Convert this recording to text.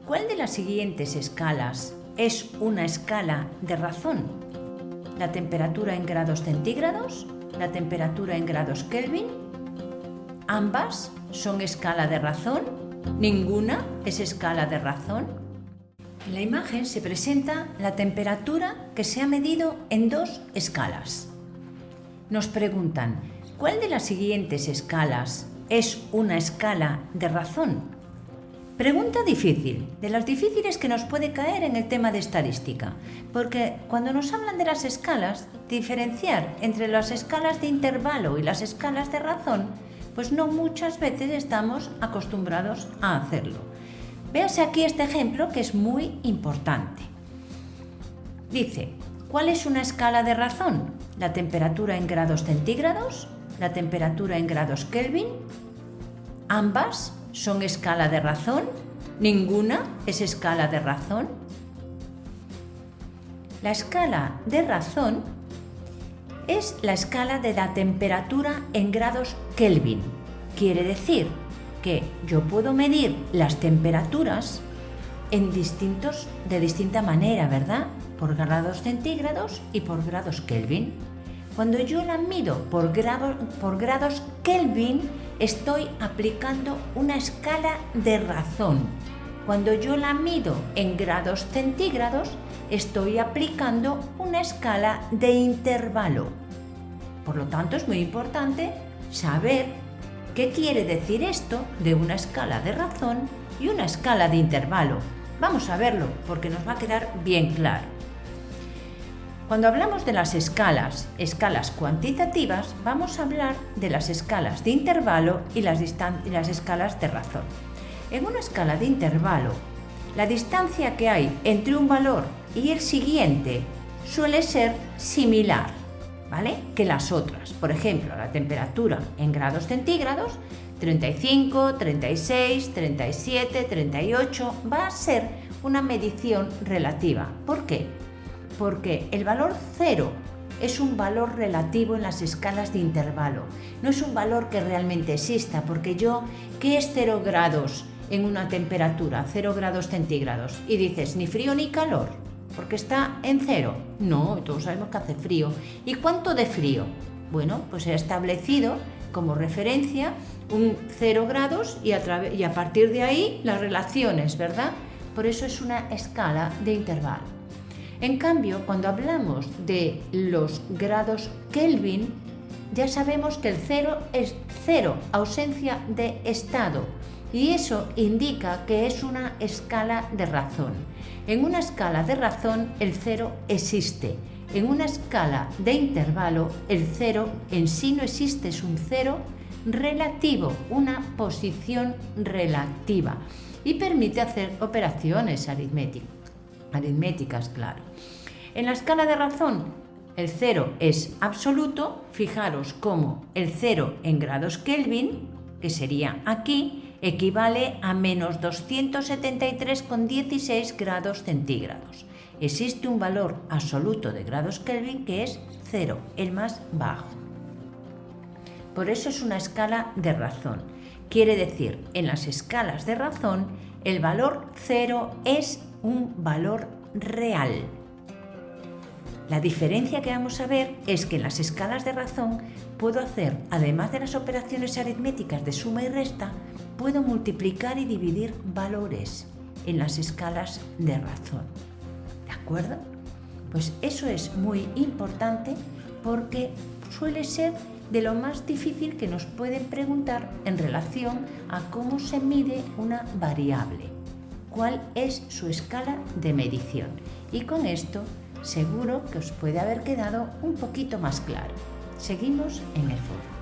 ¿Cuál de las siguientes escalas es una escala de razón? ¿La temperatura en grados centígrados? ¿La temperatura en grados Kelvin? ¿Ambas son escala de razón? ¿Ninguna es escala de razón? En la imagen se presenta la temperatura que se ha medido en dos escalas. Nos preguntan, ¿cuál de las siguientes escalas es una escala de razón? Pregunta difícil, de las difíciles que nos puede caer en el tema de estadística, porque cuando nos hablan de las escalas, diferenciar entre las escalas de intervalo y las escalas de razón, pues no muchas veces estamos acostumbrados a hacerlo. Véase aquí este ejemplo que es muy importante. Dice, ¿cuál es una escala de razón? ¿La temperatura en grados centígrados? ¿La temperatura en grados Kelvin? ¿Ambas son escala de razón? ¿Ninguna es escala de razón? La escala de razón es la escala de la temperatura en grados Kelvin. Quiere decir que yo puedo medir las temperaturas de distinta manera, ¿verdad? Por grados centígrados y por grados Kelvin. Cuando yo la mido por grados Kelvin, estoy aplicando una escala de razón. Cuando yo la mido en grados centígrados, estoy aplicando una escala de intervalo. Por lo tanto, es muy importante saber qué quiere decir esto de una escala de razón y una escala de intervalo. Vamos a verlo porque nos va a quedar bien claro. Cuando hablamos de las escalas cuantitativas, vamos a hablar de las escalas de intervalo y las escalas de razón. En una escala de intervalo, la distancia que hay entre un valor y el siguiente suele ser similar, ¿vale?, que las otras. Por ejemplo, la temperatura en grados centígrados, 35, 36, 37, 38, va a ser una medición relativa. ¿Por qué? Porque el valor 0 es un valor relativo en las escalas de intervalo. No es un valor que realmente exista, porque ¿qué es 0 grados en una temperatura, 0 grados centígrados? Y dices, ni frío ni calor, porque está en 0. No, todos sabemos que hace frío. ¿Y cuánto de frío? Bueno, pues se ha establecido como referencia un 0 grados y a partir de ahí las relaciones, ¿verdad? Por eso es una escala de intervalo. En cambio, cuando hablamos de los grados Kelvin, ya sabemos que el 0 es 0, ausencia de estado, y eso indica que es una escala de razón. En una escala de razón, el 0 existe. En una escala de intervalo, el 0 en sí no existe, es un 0 relativo, una posición relativa, y permite hacer operaciones aritméticas, claro. En la escala de razón, el 0 es absoluto. Fijaros cómo el 0 en grados Kelvin, que sería aquí, equivale a menos 273,16 grados centígrados. Existe un valor absoluto de grados Kelvin que es 0, el más bajo. Por eso es una escala de razón. Quiere decir, en las escalas de razón, el valor 0 es un valor real. La diferencia que vamos a ver es que en las escalas de razón puedo hacer, además de las operaciones aritméticas de suma y resta, puedo multiplicar y dividir valores en las escalas de razón. ¿De acuerdo? Pues eso es muy importante porque suele ser de lo más difícil que nos pueden preguntar en relación a cómo se mide una variable. ¿Cuál es su escala de medición? Y con esto seguro que os puede haber quedado un poquito más claro. Seguimos en el foro.